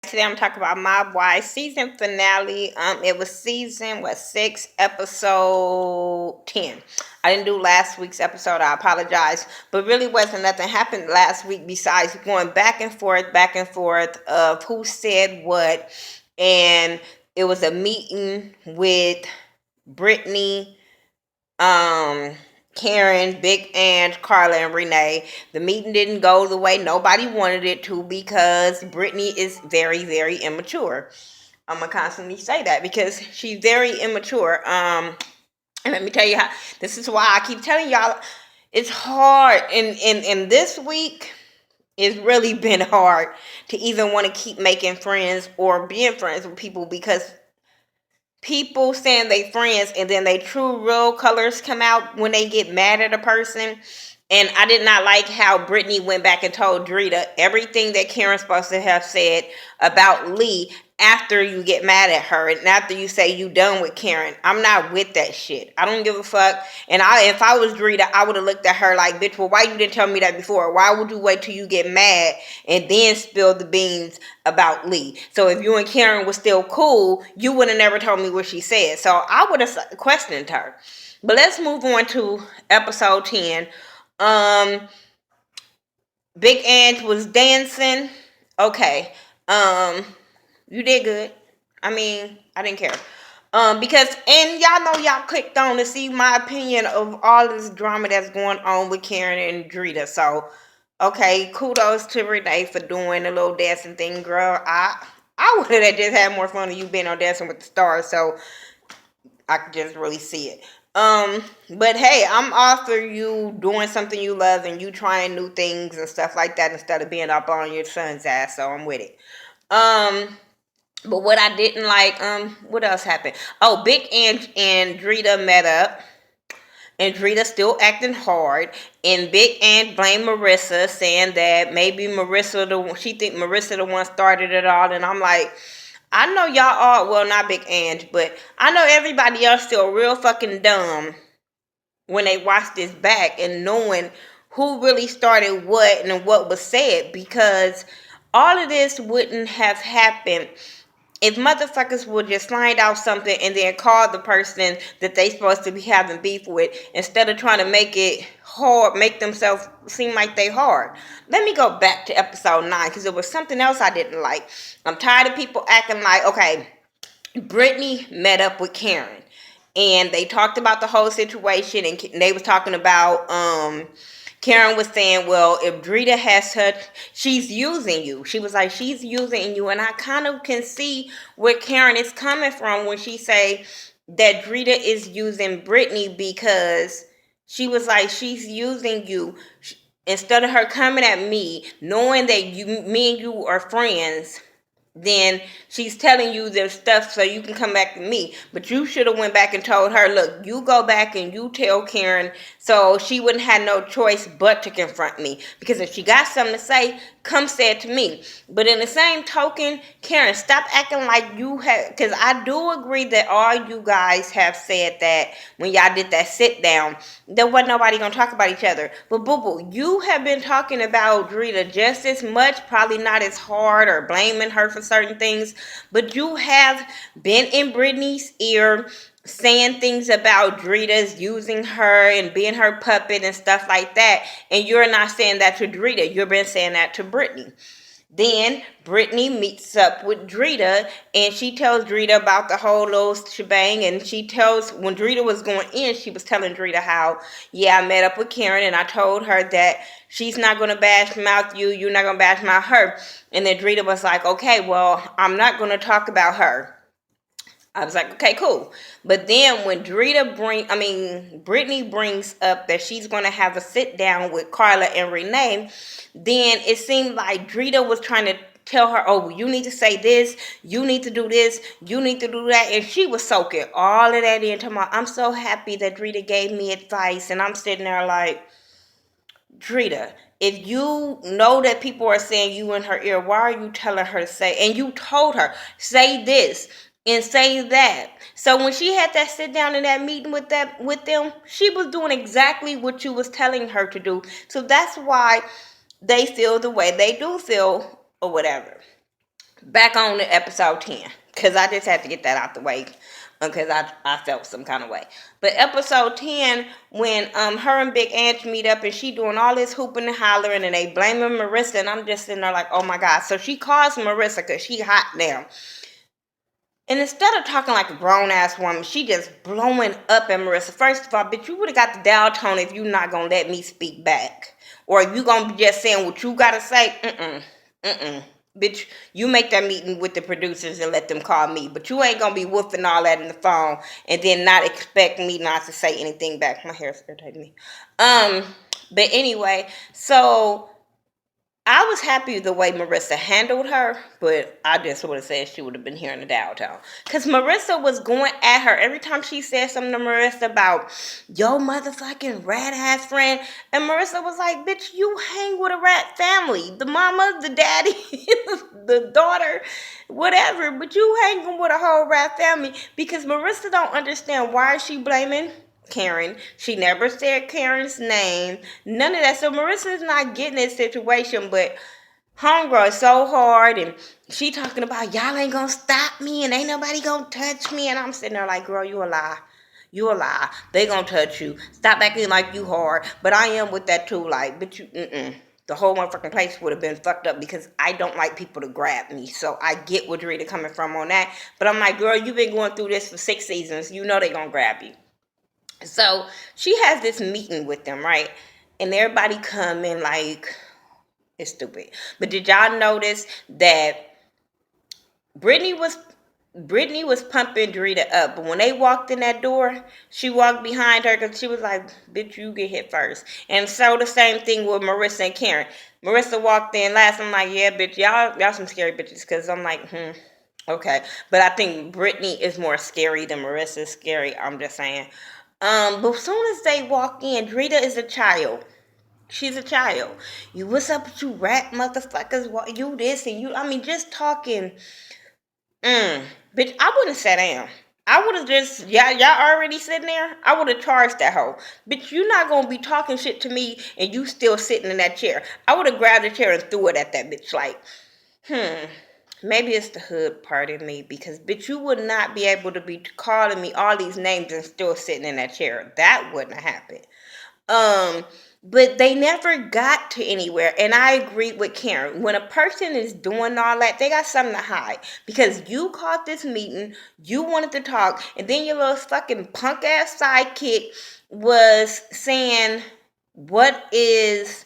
Today I'm talking about Mob Wives season finale. It was season 6, episode 10. I didn't do last week's episode. I apologize, but really wasn't nothing happened last week besides going back and forth of who said what, and it was a meeting with Brittany, um Karen, Big Aunt, Carla, and Renee. The meeting didn't go the way nobody wanted it to because Brittany is very, very immature. I'm gonna constantly say that because she's very immature. And let me tell you how. This is why I keep telling y'all it's hard. In this week, it's really been hard to even want to keep making friends or being friends with people because people saying they friends and then they true real colors come out when they get mad at a person. And I did not like how Brittany went back and told Drita everything that Karen's supposed to have said about Lee after you get mad at her and after you say you done with Karen. I'm not with that shit. I don't give a fuck. And if I was Drita, I would have looked at her like, bitch, well, why you didn't tell me that before? Why would you wait till you get mad and then spill the beans about Lee? So if you and Karen was still cool, you would have never told me what she said. So I would have questioned her. But let's move on to episode 10. Big Aunt was dancing. Okay. You did good. I mean, I didn't care. Because, and y'all know y'all clicked on to see my opinion of all this drama that's going on with Karen and Drita. So, okay, kudos to Renee for doing a little dancing thing, girl. I would have just had more fun than you being on Dancing with the Stars. So, I could just really see it. But hey, I'm all for you doing something you love and you trying new things and stuff like that instead of being up on your son's ass. So I'm with it. But what I didn't like, what else happened? Oh, Big Aunt and Drita met up. And Drita still acting hard. And Big Aunt blamed Marissa, saying that maybe she think Marissa the one started it all. And I'm like, I know y'all all, well, not Big Aunt, but I know everybody else still real fucking dumb when they watch this back and knowing who really started what and what was said, because all of this wouldn't have happened if motherfuckers would just find out something and then call the person that they supposed to be having beef with instead of trying to make it hard, make themselves seem like they hard. Let me go back to episode 9 because it was something else I didn't like. I'm tired of people acting like, okay, Brittany met up with Karen and they talked about the whole situation and they was talking about Karen was saying, well, if Drita has her, she's using you. She was like, she's using you. And I kind of can see where Karen is coming from when she say that Drita is using Brittany, because she was like, she's using you. Instead of her coming at me, knowing that me and you are friends, then she's telling you their stuff so you can come back to me. But you should have went back and told her, look, you go back and you tell Karen, so she wouldn't have no choice but to confront me. Because if she got something to say, come say it to me. But in the same token, Karen, stop acting like you have, because I do agree that all you guys have said that when y'all did that sit down, there wasn't nobody gonna talk about each other. But boo boo, you have been talking about Drita just as much, probably not as hard or blaming her for certain things, but you have been in Brittany's ear saying things about Drita's using her and being her puppet and stuff like that, and you're not saying that to Drita, you've been saying that to Brittany. Then Brittany meets up with Drita and she tells Drita about the whole little shebang, and she tells, when Drita was going in, she was telling Drita how, yeah, I met up with Karen and I told her that she's not going to bash mouth you, you're not going to bash mouth her. And then Drita was like, okay, well, I'm not going to talk about her. I was like, okay, cool. But then when Brittany brings up that she's going to have a sit down with Carla and Renee, then it seemed like Drita was trying to tell her, oh, you need to say this, you need to do this, you need to do that. And she was soaking all of that in. I'm so happy that Drita gave me advice. And I'm sitting there like, Drita, if you know that people are saying you in her ear, why are you telling her to say, and you told her, say this and say that. So when she had that sit down in that meeting with them, she was doing exactly what you was telling her to do. So that's why they feel the way they do feel or whatever. Back on to episode 10, because I just had to get that out the way, because I felt some kind of way. But episode 10, when her and Big Ange meet up and she doing all this hooping and hollering and they blaming Marissa, and I'm just sitting there like, oh my God. So she calls Marissa because she hot now. And instead of talking like a grown ass woman, she just blowing up at Marissa. First of all, bitch, you would have got the dial tone if you not gonna let me speak back. Or if you gonna be just saying what you gotta say, Bitch, you make that meeting with the producers and let them call me. But you ain't gonna be woofing all that in the phone and then not expect me not to say anything back. My hair's irritating me. But anyway, so I was happy the way Marissa handled her, but I just would have said she would have been here in the downtown. Because Marissa was going at her every time she said something to Marissa about, yo motherfucking rat ass friend. And Marissa was like, bitch, you hang with a rat family. The mama, the daddy, the daughter, whatever. But you hanging with a whole rat family. Because Marissa don't understand why is she blaming Karen. She never said Karen's name. None of that. So Marissa's not getting this situation, but homegirl is so hard and she talking about y'all ain't gonna stop me and ain't nobody gonna touch me. And I'm sitting there like, girl, you a lie. You a lie. They gonna touch you. Stop acting like you hard. But I am with that too, like, bitch, you the whole motherfucking place would have been fucked up because I don't like people to grab me. So I get what Rita coming from on that. But I'm like, girl, you've been going through this for 6 seasons. You know they gonna grab you. So she has this meeting with them, right? And everybody come in like it's stupid. But did y'all notice that Brittany was Brittany was pumping Dorita up, but when they walked in that door, she walked behind her because she was like, "Bitch, you get hit first." And so the same thing with Marissa and Karen. Marissa walked in last. I'm like, "Yeah, bitch, y'all some scary bitches." Because I'm like, okay. But I think Brittany is more scary than Marissa is scary. I'm just saying. But as soon as they walk in, Drita is a child. She's a child. You, what's up with you rat motherfuckers? What you this and you? I mean, just talking. Bitch, I wouldn't have sat down. I would have just y'all already sitting there. I would have charged that hoe. Bitch, you not gonna be talking shit to me and you still sitting in that chair. I would have grabbed the chair and threw it at that bitch. Like, maybe it's the hood part of me because bitch, you would not be able to be calling me all these names and still sitting in that chair. That wouldn't have happened. But they never got to anywhere. And I agree with Karen. When a person is doing all that, they got something to hide. Because you called this meeting, you wanted to talk, and then your little fucking punk ass sidekick was saying, what is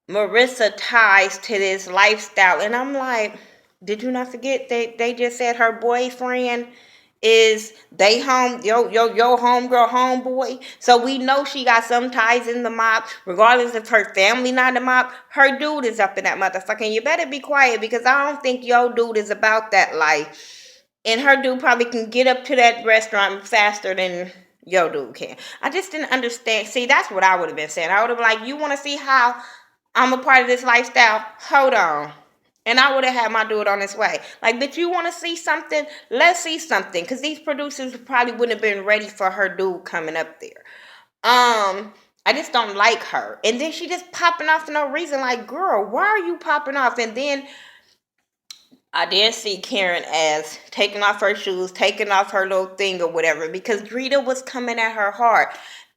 Marissa ties to this lifestyle? And I'm like, did you not forget they just said her boyfriend is they home yo homegirl homeboy, so we know she got some ties in the mob, regardless of her family not in the mob. Her dude is up in that motherfucker, and you better be quiet because I don't think your dude is about that life, and her dude probably can get up to that restaurant faster than yo dude can. I just didn't understand. See, that's what I would have been saying. I would have been like, you want to see how I'm a part of this lifestyle? Hold on. And I would have had my dude on his way. Like, bitch, you want to see something? Let's see something. Because these producers probably wouldn't have been ready for her dude coming up there. I just don't like her. And then she just popping off for no reason. Like, girl, why are you popping off? And then I did see Karen as taking off her shoes, taking off her little thing or whatever, because Drita was coming at her hard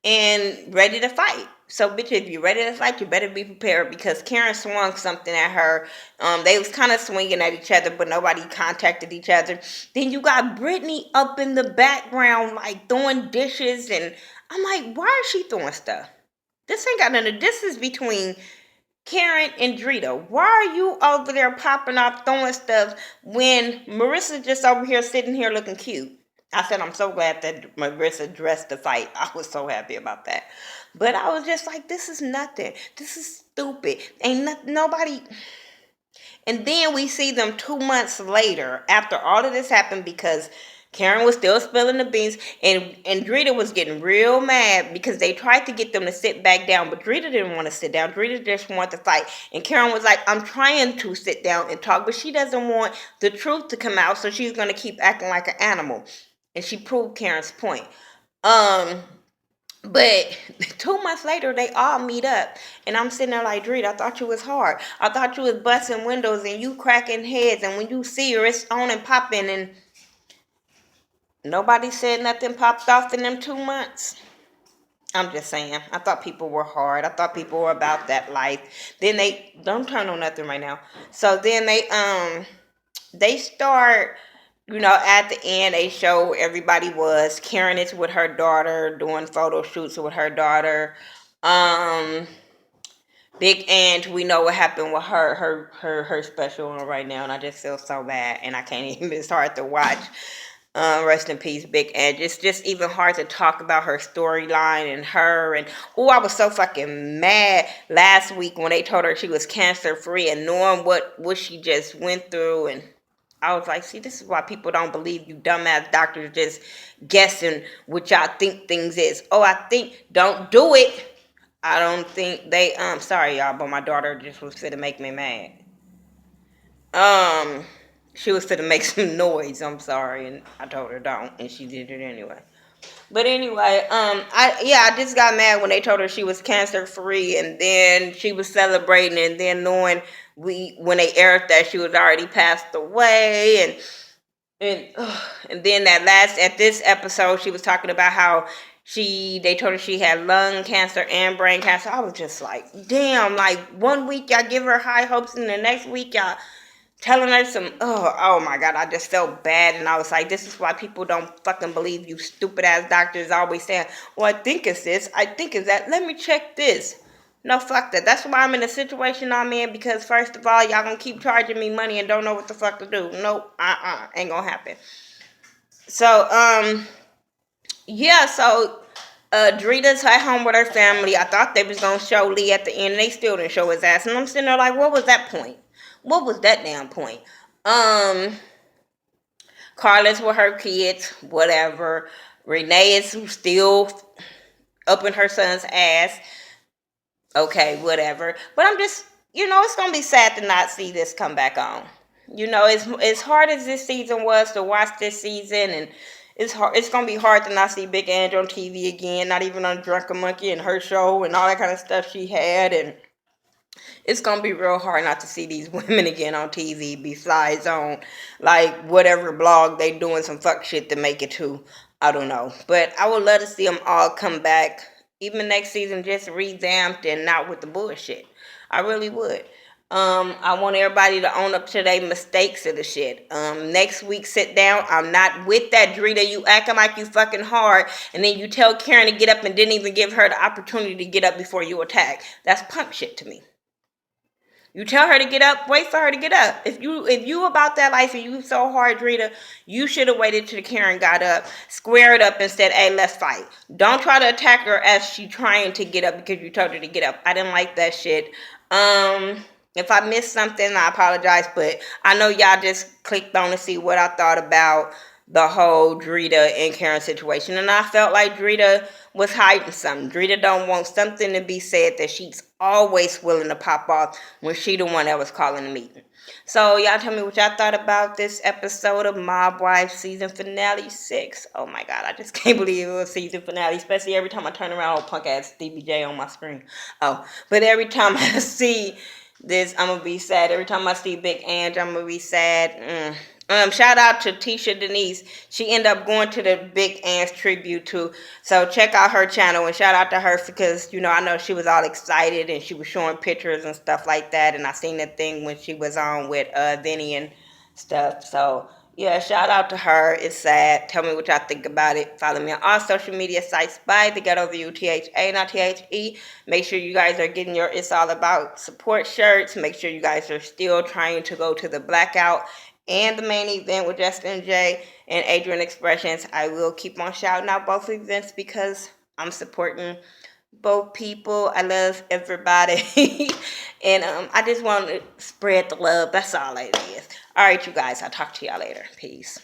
and ready to fight. So, bitch, if you're ready to fight, you better be prepared because Karen swung something at her. They was kind of swinging at each other, but nobody contacted each other. Then you got Brittany up in the background, like, throwing dishes, and I'm like, why is she throwing stuff? This ain't got nothing. This is between Karen and Drita. Why are you over there popping off, throwing stuff when Marissa's just over here sitting here looking cute? I said, I'm so glad that Marissa dressed the fight. I was so happy about that. But I was just like, this is nothing. This is stupid. Ain't nobody. And then we see them 2 months later after all of this happened because Karen was still spilling the beans and Drita was getting real mad because they tried to get them to sit back down, but Drita didn't want to sit down. Drita just wanted to fight. And Karen was like, I'm trying to sit down and talk, but she doesn't want the truth to come out, so she's going to keep acting like an animal. And she proved Karen's point. But 2 months later, they all meet up. And I'm sitting there like, Dreed, I thought you was hard. I thought you was busting windows and you cracking heads. And when you see her, it's on and popping. And nobody said nothing popped off in them 2 months. I'm just saying. I thought people were hard. I thought people were about that life. Then they don't turn on nothing right now. So then they start, at the end they show everybody was Karen is with her daughter doing photo shoots with her daughter. Um Big Ange, we know what happened with her special one right now, and I just feel so bad, and I can't even. It's hard to watch. Rest in peace, Big Edge. It's just even hard to talk about her storyline and her. And oh, I was so fucking mad last week when they told her she was cancer free and knowing what she just went through. And I was like, see, this is why people don't believe you dumbass doctors just guessing what y'all think things is. Oh, I think, don't do it. I don't think they, sorry y'all, but my daughter just was fit to make me mad. Um, she was finna make some noise. I'm sorry, and I told her don't, and she did it anyway. But anyway, I just got mad when they told her she was cancer free, and then she was celebrating, and then knowing when they aired that she was already passed away, and then at this episode she was talking about how they told her she had lung cancer and brain cancer. I was just like, damn, like 1 week y'all give her high hopes, and the next week y'all telling her some, oh my god, I just felt bad. And I was like, this is why people don't fucking believe you stupid ass doctors always saying, well, I think it's this, I think it's that, let me check this. No, fuck that. That's why I'm in the situation I'm in, because first of all, y'all gonna keep charging me money and don't know what the fuck to do. Nope, ain't gonna happen. So yeah, so Drita's at home with her family. I thought they was gonna show Lee at the end, and they still didn't show his ass. And I'm sitting there like, what was that point? What was that damn point? Carla's with her kids, whatever. Renee is still up in her son's ass. Okay, whatever. But I'm just, it's gonna be sad to not see this come back on. As hard as this season was to watch this season, and it's hard. It's gonna be hard to not see Big Ange on TV again. Not even on Drunken Monkey and her show and all that kind of stuff she had, and it's gonna be real hard not to see these women again on TV. Besides on like whatever blog they doing some fuck shit to make it to. I don't know, but I would love to see them all come back, even next season, just revamped and not with the bullshit. I really would. I want everybody to own up to their mistakes of the shit. Next week, sit down. I'm not with that, Drita. You acting like you fucking hard, and then you tell Karen to get up and didn't even give her the opportunity to get up before you attack. That's punk shit to me. You tell her to get up, wait for her to get up. If you about that life and you so hard, Drita, you should have waited till Karen got up, squared up and said, hey, let's fight. Don't try to attack her as she trying to get up because you told her to get up. I didn't like that shit. If I missed something, I apologize, but I know y'all just clicked on to see what I thought about the whole Drita and Karen situation, and I felt like Drita was hiding something. Drita don't want something to be said that she's always willing to pop off when she the one that was calling the meeting. So y'all tell me what y'all thought about this episode of Mob Wives season finale 6. Oh my god, I just can't believe it was season finale, especially every time I turn around, old punk ass Stevie J on my screen. Oh, but every time I see this, I'm gonna be sad. Every time I see Big Ange, I'm gonna be sad. Shout out to Tisha Denise. She ended up going to the Big Ange tribute too. So check out her channel and shout out to her because, I know she was all excited and she was showing pictures and stuff like that. And I seen that thing when she was on with Vinny and stuff. So yeah, shout out to her. It's sad. Tell me what y'all think about it. Follow me on all social media sites by The Ghetto View, THA, not THE. Make sure you guys are getting your It's All About support shirts. Make sure you guys are still trying to go to the Blackout and the main event with Justin J and Adrian Expressions. I will keep on shouting out both events because I'm supporting both people. I love everybody. And I just want to spread the love. That's all it is. All right, you guys. I'll talk to y'all later. Peace.